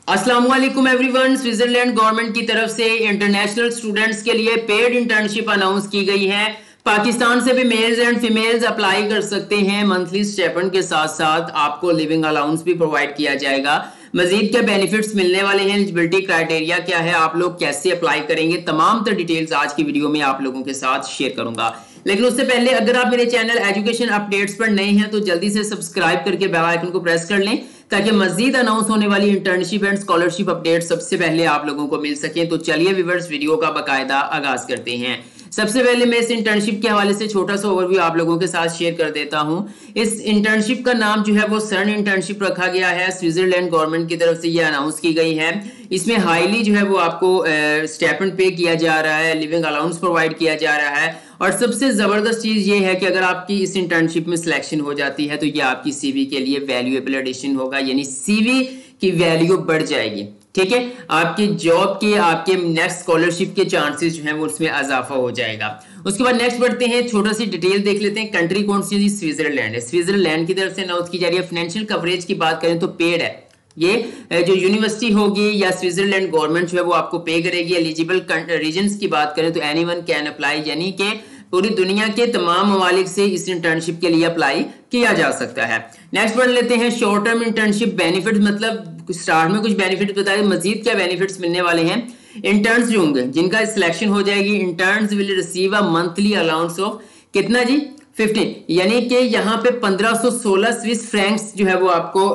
अस्सलाम वालेकुम everyone. Switzerland government की तरफ से इंटरनेशनल स्टूडेंट्स के लिए पेड इंटर्नशिप अनाउंस की गई है। पाकिस्तान से भी मेल्स एंड फीमेल्स अप्लाई कर सकते हैं। मंथली स्टाइपेंड के साथ साथ आपको लिविंग अलाउंस भी प्रोवाइड किया जाएगा। मजीद क्या बेनिफिट्स मिलने वाले हैं, एलिजिबिलिटी क्राइटेरिया क्या है, आप लोग कैसे अप्लाई करेंगे, तमाम तर डिटेल्स आज की वीडियो में आप लोगों के साथ शेयर करूंगा। लेकिन उससे पहले अगर आप मेरे चैनल एजुकेशन अपडेट्स पर नए हैं तो जल्दी से सब्सक्राइब करके बेल आइकन को प्रेस कर लें ताकि मजीद अनाउंस होने वाली इंटर्नशिप एंड स्कॉलरशिप अपडेट सबसे पहले आप लोगों को मिल सके। तो चलिए व्यूअर्स, वीडियो का बाकायदा आगाज करते हैं। सबसे पहले मैं इस इंटर्नशिप के हवाले से छोटा सा ओवरव्यू आप लोगों के साथ शेयर कर देता हूं। इस इंटर्नशिप का नाम जो है वो सन इंटर्नशिप रखा गया है। स्विट्जरलैंड गवर्नमेंट की तरफ से ये अनाउंस की गई है। इसमें हाईली जो है वो आपको स्टाइपेंड पे किया जा रहा है, लिविंग अलाउंस प्रोवाइड किया जा रहा है और सबसे जबरदस्त चीज ये है कि अगर आपकी इस इंटर्नशिप में सिलेक्शन हो जाती है तो ये आपकी सीवी के लिए वैल्यूएबल एडिशन होगा, यानी सीवी की वैल्यू बढ़ जाएगी। ठीक है, आपकी जॉब के, आपके नेक्स्ट स्कॉलरशिप के चांसेस जो हैं वो उसमें इजाफा हो जाएगा। उसके बाद नेक्स्ट बढ़ते हैं, छोटा सी डिटेल देख लेते हैं। कंट्री कौन सी है? स्विट्जरलैंड है। स्विट्जरलैंड की तरफ से अनाउंस की जा रही है। फाइनेंशियल कवरेज की बात करें तो पेड है। ये जो यूनिवर्सिटी होगी या स्विट्जरलैंड गवर्नमेंट जो है वो आपको पे करेगी। एलिजिबल रीजन्स की बात करें तो एनीवन कैन अप्लाई, यानी कि पूरी दुनिया के तमाम ममालिक से इस इंटर्नशिप के लिए अप्लाई किया जा सकता है। नेक्स्ट पढ़ लेते हैं शॉर्ट टर्म इंटर्नशिप बेनिफिट, मतलब स्टार्ट में कुछ बेनिफिट बताए, मजीद क्या बेनिफिट्स मिलने वाले हैं। इंटर्न्स जो होंगे जिनका सिलेक्शन हो जाएगी, interns will receive a monthly allowance of कितना जी 15, यानी कि यहाँ पे 1516 स्विस फ्रैंक्स जो है वो आपको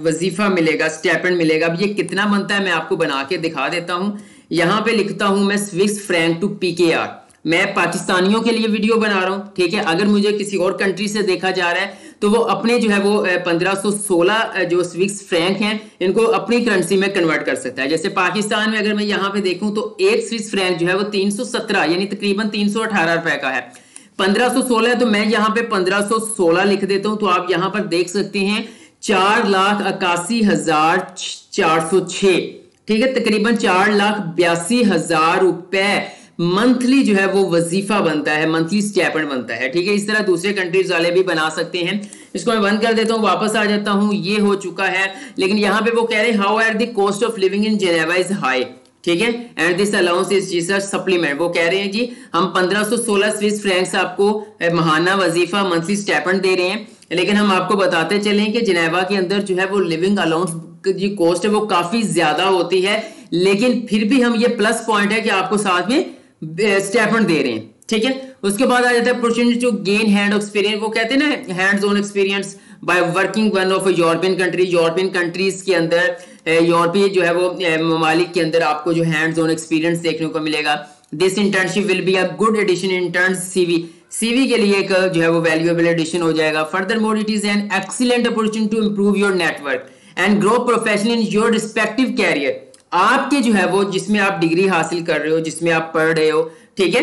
वजीफा मिलेगा, स्टाइपेंड मिलेगा। अब ये कितना बनता है मैं आपको बना के दिखा देता हूँ। यहाँ पे लिखता हूँ मैं स्विस फ्रैंक टू PKR। मैं पाकिस्तानियों के लिए वीडियो बना रहा हूँ, ठीक है। अगर मुझे किसी और कंट्री से देखा जा रहा है तो वो अपने जो है वो 1516 जो स्विस फ्रैंक हैं इनको अपनी करेंसी में कन्वर्ट कर सकता है। जैसे पाकिस्तान में अगर मैं यहाँ पे देखूं तो एक स्विस फ्रैंक जो है वो 317 यानी तकरीबन 318 रुपए का है। 1516 तो मैं यहाँ पे 1516 लिख देता हूं तो आप यहाँ पर देख सकते हैं 4,81,406, ठीक है, तकरीबन 4,82,000 रुपए मंथली जो है वो वजीफा बनता है, मंथली स्टाइपेंड बनता है। ठीक है, इस तरह दूसरे कंट्रीज वाले भी बना सकते हैं। इसको मैं बंद कर देता हूँ, वापस आ जाता हूँ। ये हो चुका है, लेकिन यहाँ पे वो कह रहे हैं how are the cost of living in Geneva is high, ठीक है, and this allowance is geezer supplement. वो कह रहे हैं जी हम 1516 स्विस फ्रैंक्स आपको माहाना वजीफा मंथली स्टाइपेंड दे रहे हैं, लेकिन हम आपको बताते चलें कि जेनेवा के अंदर जो है वो लिविंग अलाउंस की कॉस्ट है वो काफी ज्यादा होती है, लेकिन फिर भी हम ये प्लस पॉइंट है कि आपको साथ में स्टाइपेंड दे रहे हैं। ठीक है, उसके बाद आ जाता है opportunity to gain hand experience. वो कहते हैं ना hands on experience by working one of European country. European countries के अंदर, यूरोपीय जो है वो ममालिक के अंदर आपको जो हैंड्स ऑन एक्सपीरियंस देखने को मिलेगा। This internship will be a good addition in turns CV के लिए एक जो है वो वैल्यूएबल एडिशन हो जाएगा। Furthermore it is an excellent opportunity to improve your network and grow professionally in your respective career. आपके जो है वो जिसमें आप डिग्री हासिल कर रहे हो, जिसमें आप पढ़ रहे हो, ठीक है,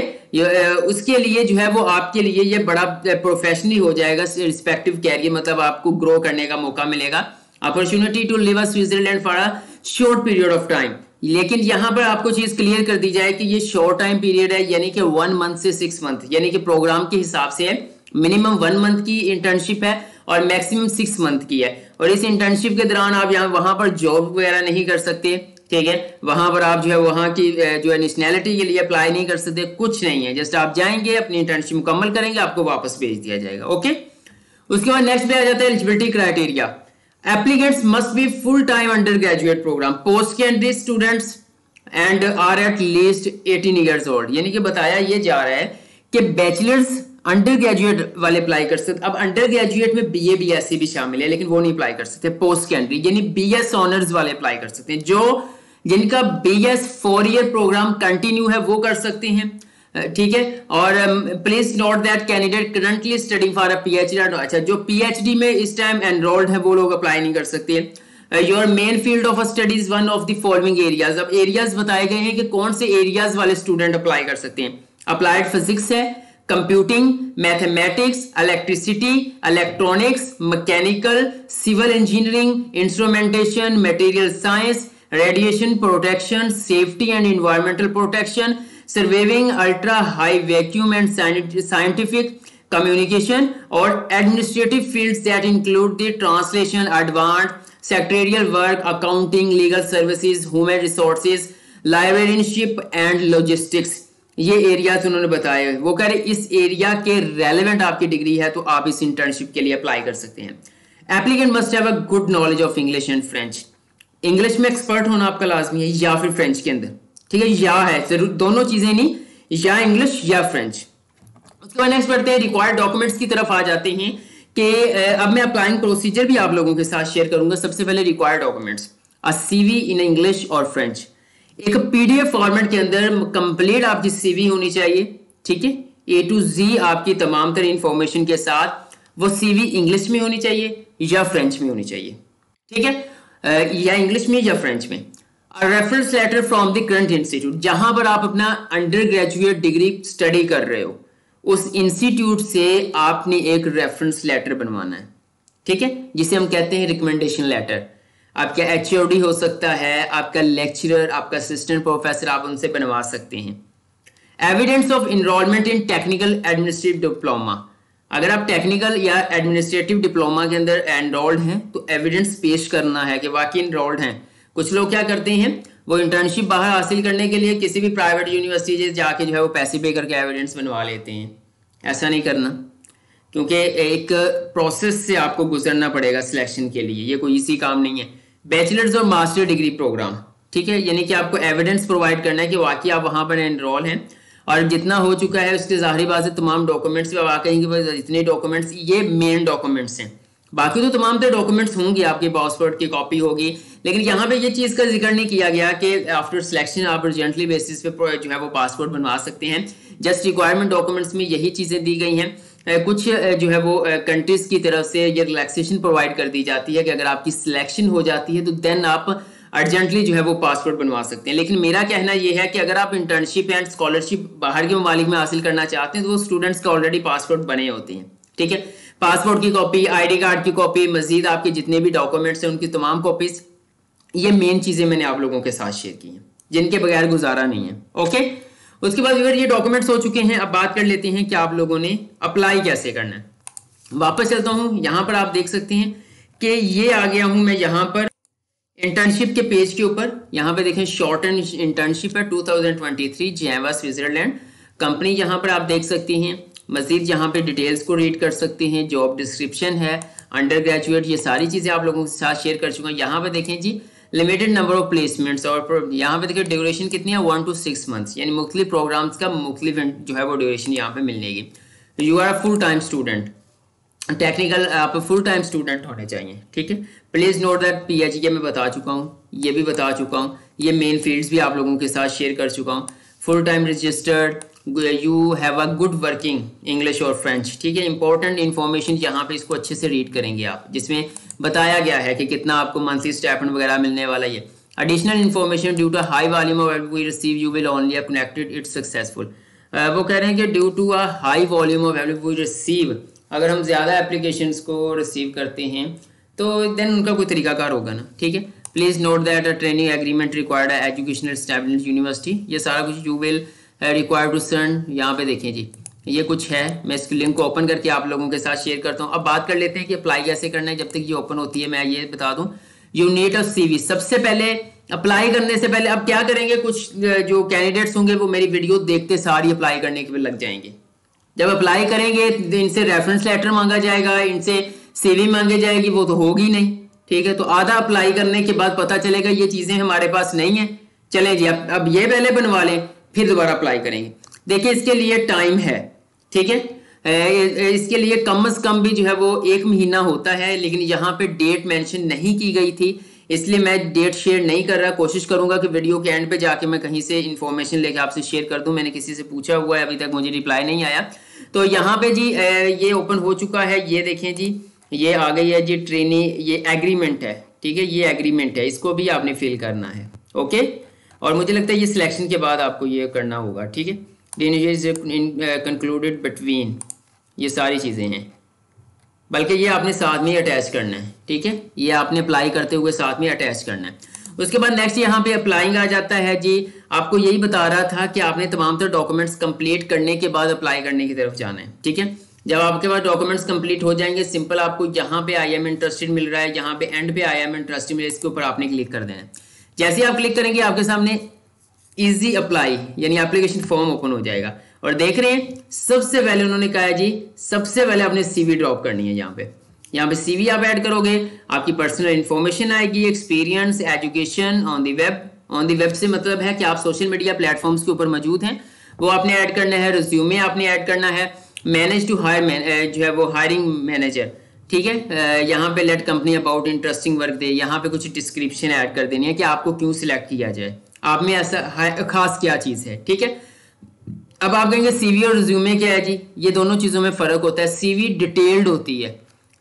उसके लिए जो है वो आपके लिए ये बड़ा प्रोफेशनली हो जाएगा। रिस्पेक्टिव कैरियर मतलब आपको ग्रो करने का मौका मिलेगा। Opportunity to live a Switzerland for a short period of time. लेकिन यहाँ पर आपको चीज क्लियर कर दी जाए कि ये शॉर्ट टाइम पीरियड है, यानी कि 1 मंथ से 6 मंथ, यानी कि प्रोग्राम के हिसाब से है। मिनिमम 1 मंथ की इंटर्नशिप है और मैक्सिमम 6 मंथ की है। और इस इंटर्नशिप के दौरान आप यहाँ वहां पर जॉब वगैरह नहीं कर सकते, ठीक है, वहां पर आप जो है वहां की जो है नेशनैलिटी के लिए अप्लाई नहीं कर सकते, कुछ नहीं है। जस्ट आप जाएंगे, अपनी इंटर्नशिप मुकम्मल करेंगे, आपको वापस भेज दिया जाएगा। ओके, उसके बाद नेक्स्ट पे आ जाता है eligibility criteria. Applicants must be full time undergraduate programme, post secondary students and are at least 18 years old. यानी कि बताया ये जा रहा है कि बैचलर्स अंडर ग्रेजुएट वाले अप्लाई कर सकते। अब अंडर ग्रेजुएट में BA BSc भी शामिल है, लेकिन वो नहीं अप्लाई कर सकते। पोस्ट सेकेंडरी यानी BS ऑनर्स वाले अप्लाई कर सकते हैं। जो जिनका BS 4 ईयर प्रोग्राम कंटिन्यू है वो कर सकते हैं, ठीक है। और please note that candidate currently studying for a PhD। अच्छा, जो PhD में इस टाइम एनरोल्ड है वो लोग अप्लाई नहीं कर सकते। Your main field of study is one of the following areas. अब एरियाज बताए गए हैं कि कौन से एरियाज वाले स्टूडेंट अप्लाई कर सकते हैं। अप्लाइड फिजिक्स है, computing, mathematics, electricity, electronics, mechanical, civil engineering, instrumentation, material science, radiation protection, safety and environmental protection, surveying, ultra high vacuum and scientific communication और administrative fields that include the translation, advance secretarial work, accounting, legal services, human resources, librarianship and logistics, ये areas उन्होंने बताए। वो कह रहे इस area के relevant आपकी डिग्री है तो आप इस इंटर्नशिप के लिए अप्लाई कर सकते हैं। Applicant must have a good knowledge of English and French, English में एक्सपर्ट होना आपका लाजमी है या फिर फ्रेंच के अंदर, ठीक है, या है जरूर, दोनों चीजें नहीं, या इंग्लिश या फ्रेंच। उसके बाद नेक्स्ट बढ़ते हैं, रिक्वायर्ड डॉक्यूमेंट्स की तरफ आ जाते हैं कि अब मैं अप्लाइंग प्रोसीजर भी आप लोगों के साथ शेयर करूंगा। सबसे पहले required documents, a CV in English और फ्रेंच, एक पीडीएफ फॉर्मेट के अंदर कंप्लीट आपकी सीवी होनी चाहिए, ठीक है, ए टू जी आपकी तमाम तरह इंफॉर्मेशन के साथ। वो सीवी इंग्लिश में होनी चाहिए या फ्रेंच में होनी चाहिए, ठीक है, या इंग्लिश में या फ्रेंच में। Reference letter from the current institute, जहां पर आप अपना अंडर ग्रेजुएट डिग्री स्टडी कर रहे हो उस इंस्टीट्यूट से आपने एक रेफरेंस लेटर बनवाना है, ठीक है, जिसे हम कहते हैं रिकमेंडेशन लेटर। आपका एचओडी हो सकता है, आपका लेक्चरर, आपका असिस्टेंट प्रोफेसर, आप उनसे बनवा सकते हैं। Evidence of enrolment in technical administrative diploma, अगर आप टेक्निकल या एडमिनिस्ट्रेटिव डिप्लोमा के अंदर एनरोल्ड हैं तो एविडेंस पेश करना है कि वाकई एनरोल्ड हैं। कुछ लोग क्या करते हैं, वो इंटर्नशिप बाहर हासिल करने के लिए किसी भी प्राइवेट यूनिवर्सिटी जाके जो है वो पैसे पे करके एविडेंस बनवा लेते हैं। ऐसा नहीं करना, क्योंकि एक प्रोसेस से आपको गुजरना पड़ेगा सिलेक्शन के लिए, ये कोई इसी काम नहीं है। बैचलर्स और मास्टर डिग्री प्रोग्राम, ठीक है, यानी कि आपको एविडेंस प्रोवाइड करना है कि वाकई आप वहाँ पर एनरोल हैं और जितना हो चुका है उसके ज़ाहिरी बात है तमाम डॉक्यूमेंट्स भी आप कहेंगे इतने डॉक्यूमेंट्स, ये मेन डॉक्यूमेंट्स हैं, बाकी तो तमाम तरह डॉक्यूमेंट्स होंगे, आपके पासपोर्ट की कॉपी होगी, लेकिन यहाँ पे ये चीज़ का जिक्र नहीं किया गया कि आफ्टर सिलेक्शन आप अर्जेंटली बेसिस पे जो है वो पासपोर्ट बनवा सकते हैं। जस्ट रिक्वायरमेंट डॉक्यूमेंट्स में यही चीज़ें दी गई हैं। कुछ जो है वो कंट्रीज की तरफ से ये रिलैक्सेशन प्रोवाइड कर दी जाती है कि अगर आपकी सिलेक्शन हो जाती है तो देन आप अर्जेंटली जो है वो पासपोर्ट बनवा सकते हैं। लेकिन मेरा कहना यह है कि अगर आप इंटर्नशिप एंड स्कॉलरशिप बाहर के ममालिक में हासिल करना चाहते हैं तो वो स्टूडेंट्स का ऑलरेडी पासपोर्ट बने होते हैं, ठीक है, पासपोर्ट की कॉपी, आईडी कार्ड की कॉपी, मजीद आपके जितने भी डॉक्यूमेंट्स हैं उनकी तमाम कॉपीज, ये मेन चीजें मैंने आप लोगों के साथ शेयर की हैं जिनके बगैर गुजारा नहीं है। ओके, उसके बाद अगर ये डॉक्यूमेंट्स हो चुके हैं, अब बात कर लेते हैं कि आप लोगों ने अप्लाई कैसे करना है। वापस चलता हूं, यहां पर आप देख सकते हैं कि ये आ गया हूं मैं यहां पर इंटर्नशिप के पेज के ऊपर। यहां पे देखें शॉर्ट एंड इंटर्नशिप है 2023 जेनेवा स्विट्जरलैंड कंपनी, यहां पर आप देख सकते हैं। मजीद यहाँ पे डिटेल्स को रीड कर सकते हैं, जॉब डिस्क्रिप्शन है, अंडर ग्रेजुएट, ये सारी चीज़ें आप लोगों के साथ शेयर कर चुका हूँ। यहाँ पे देखें जी लिमिटेड नंबर ऑफ प्लेसमेंट्स, और यहाँ पे देखिए ड्यूरेशन कितनी है 1 to 6 मंथ्स, यानी मुख्तलिफ प्रोग्राम्स का मुख्तलिफ जो है वो ड्यूरेशन यहाँ पे मिलेगी। You are full time student, technical आप फुल टाइम स्टूडेंट होने चाहिए, ठीक है। प्लीज़ नोट दैट PhD मैं बता चुका हूँ, ये भी बता चुका हूँ, ये मेन फील्ड्स भी आप लोगों के साथ शेयर कर चुका हूँ। Full time registered, you have a good working English और फ्रेंच, ठीक है। इंपॉर्टेंट इन्फॉर्मेशन यहाँ पे इसको अच्छे से रीड करेंगे आप, जिसमें बताया गया है कि कितना आपको मंथली स्टाइपेंड वगैरह मिलने वाला है। Additional information, due to high volume of we receive you will only connected it's successful. वो कह रहे हैं कि due to a high volume of we receive, अगर हम ज़्यादा एप्लीकेशंस को रिसीव करते हैं तो देन उनका कोई तरीकाकार होगा ना, ठीक है। Please note that a training agreement required educational establishment university, ये सारा कुछ यू विल रिक्वायर्ड टू सर्न। यहाँ पे देखें जी ये कुछ है, मैं इसकी लिंक को ओपन करके आप लोगों के साथ शेयर करता हूँ। अब बात कर लेते हैं कि अप्लाई कैसे करना है। जब तक ये ओपन होती है मैं ये बता दूँ, यू नीड अ CV। सबसे पहले अप्लाई करने से पहले अब क्या करेंगे, कुछ जो कैंडिडेट्स होंगे वो मेरी वीडियो देखते सारी अप्लाई करने के लिए लग जाएंगे। जब अप्लाई करेंगे इनसे रेफरेंस लेटर मांगा जाएगा, इनसे CV मांगी जाएगी, वो तो होगी नहीं, ठीक है। तो आधा अप्लाई करने के बाद पता चलेगा ये चीज़ें हमारे पास नहीं है, चलें जी अब ये पहले बनवा लें फिर दोबारा अप्लाई करेंगे। देखिए इसके लिए टाइम है, ठीक है, इसके लिए कम से कम भी जो है वो 1 महीना होता है, लेकिन यहाँ पे डेट मेंशन नहीं की गई थी इसलिए मैं डेट शेयर नहीं कर रहा। कोशिश करूंगा कि वीडियो के एंड पे जाके मैं कहीं से इन्फॉर्मेशन लेके आपसे शेयर कर दूं। मैंने किसी से पूछा हुआ है, अभी तक मुझे रिप्लाई नहीं आया। तो यहाँ पे जी ये ओपन हो चुका है, ये देखें जी ये आ गई है जी ट्रेनिंग, ये एग्रीमेंट है, ठीक है, ये एग्रीमेंट है, इसको भी आपने फिल करना है। ओके, और मुझे लगता है ये सिलेक्शन के बाद आपको ये करना होगा, ठीक है। कंक्लूडेड बिटवीन, ये सारी चीज़ें हैं, बल्कि ये आपने साथ में अटैच करना है, ठीक है, ये आपने अप्लाई करते हुए साथ में अटैच करना है। उसके बाद नेक्स्ट यहाँ पे अप्लाइंग आ जाता है जी। आपको यही बता रहा था कि आपने तमाम तरह डॉक्यूमेंट्स कंप्लीट करने के बाद अप्लाई करने की तरफ जाना है, ठीक है। जब आपके पास डॉक्यूमेंट्स कंप्लीट हो जाएंगे, सिंपल आपको यहाँ पे आई एम इंटरेस्टेड मिल रहा है, यहाँ पे एंड पे आई एम इंटरेस्टेड मिल रहा है, इसके ऊपर आपने क्लिक कर देना है। जैसे ही आप क्लिक करेंगे आपके सामने इजी अप्लाई यानी एप्लीकेशन फॉर्म ओपन हो जाएगा। और देख रहे हैं सबसे पहले उन्होंने कहा है जी सबसे पहले आपने सीवी ड्रॉप करनी है। यहाँ पे सीवी आप ऐड करोगे, आपकी पर्सनल इंफॉर्मेशन आएगी, experience, education on the web. On the web से मतलब है कि आप सोशल मीडिया प्लेटफॉर्म्स के ऊपर मौजूद हैं, वो आपने ऐड करना है। रिज्यूमे आपने ऐड करना है। मैनेज टू हायर जो है वो हायरिंग मैनेजर, ठीक है। यहाँ पे let company about interesting work दे, यहाँ पे कुछ डिस्क्रिप्शन ऐड कर देनी है कि आपको क्यों सिलेक्ट किया जाए, आप में ऐसा खास क्या चीज़ है, ठीक है। अब आप कहेंगे सीवी और रिज्यूमे क्या है जी, ये दोनों चीज़ों में फ़र्क होता है। सीवी डिटेल्ड होती है,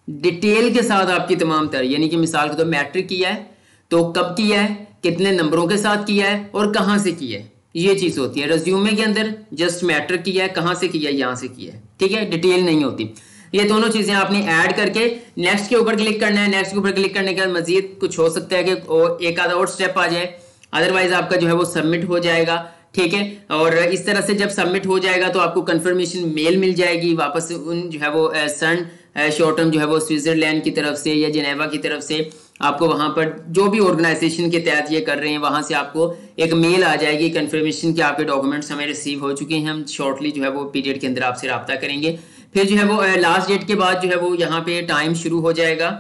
डिटेल के साथ आपकी तमाम तरह, यानी कि मिसाल के तौर मैट्रिक किया है तो कब किया है, कितने नंबरों के साथ किया है और कहाँ से किया है, ये चीज़ होती है। रिज्यूमे के अंदर जस्ट मैट्रिक किया है, कहाँ से किया है, यहाँ से किया है, ठीक है, डिटेल नहीं होती। ये दोनों चीज़ें आपने ऐड करके नेक्स्ट के ऊपर क्लिक करना है। नेक्स्ट के ऊपर क्लिक करने के बाद मजीद कुछ हो सकता है कि एक आधा और स्टेप आ जाए, अदरवाइज आपका जो है वो सबमिट हो जाएगा, ठीक है। और इस तरह से जब सबमिट हो जाएगा तो आपको कंफर्मेशन मेल मिल जाएगी वापस उन जो है वो सन शॉर्ट टर्म जो है वो स्विट्जरलैंड की तरफ से या जिनेवा की तरफ से, आपको वहां पर जो भी ऑर्गेनाइजेशन के तहत ये कर रहे हैं वहां से आपको एक मेल आ जाएगी कंफर्मेशन कि आपके डॉक्यूमेंट्स हमें रिसीव हो चुके हैं, हम शॉर्टली जो है वो पीरियड के अंदर आपसे रब्ता करेंगे। फिर जो है वो लास्ट डेट के बाद जो है वो यहाँ पे टाइम शुरू हो जाएगा।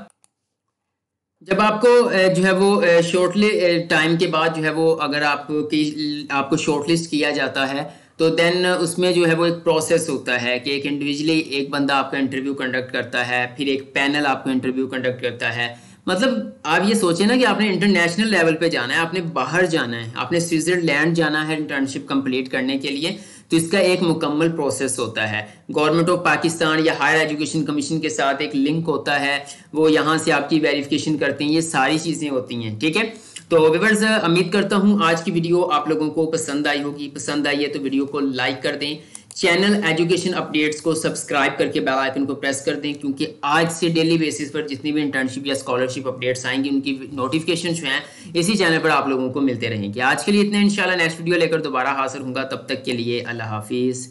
जब आपको जो है वो शॉर्टली टाइम के बाद जो है वो अगर आपको शॉर्टलिस्ट किया जाता है तो देन उसमें जो है वो एक प्रोसेस होता है कि एक इंडिविजुअली एक बंदा आपका इंटरव्यू कंडक्ट करता है, फिर एक पैनल आपको इंटरव्यू कंडक्ट करता है। मतलब आप ये सोचें ना कि आपने इंटरनेशनल लेवल पे जाना है, आपने बाहर जाना है, आपने स्विट्जरलैंड जाना है इंटर्नशिप कंप्लीट करने के लिए, तो इसका एक मुकम्मल प्रोसेस होता है। गवर्नमेंट ऑफ पाकिस्तान या हायर एजुकेशन कमीशन के साथ एक लिंक होता है, वो यहाँ से आपकी वेरिफिकेशन करते हैं, ये सारी चीज़ें होती हैं, ठीक है। तो व्यूअर्स उम्मीद करता हूँ आज की वीडियो आप लोगों को पसंद आई होगी। पसंद आई है तो वीडियो को लाइक कर दें, चैनल एजुकेशन अपडेट्स को सब्सक्राइब करके बेल आइकन को प्रेस कर दें, क्योंकि आज से डेली बेसिस पर जितनी भी इंटर्नशिप या स्कॉलरशिप अपडेट्स आएंगी उनकी नोटिफिकेशन जो हैं इसी चैनल पर आप लोगों को मिलते रहेंगे। आज के लिए इतना, इंशाल्लाह नेक्स्ट वीडियो लेकर दोबारा हाजिर होऊंगा, तब तक के लिए अल्लाह हाफिज़।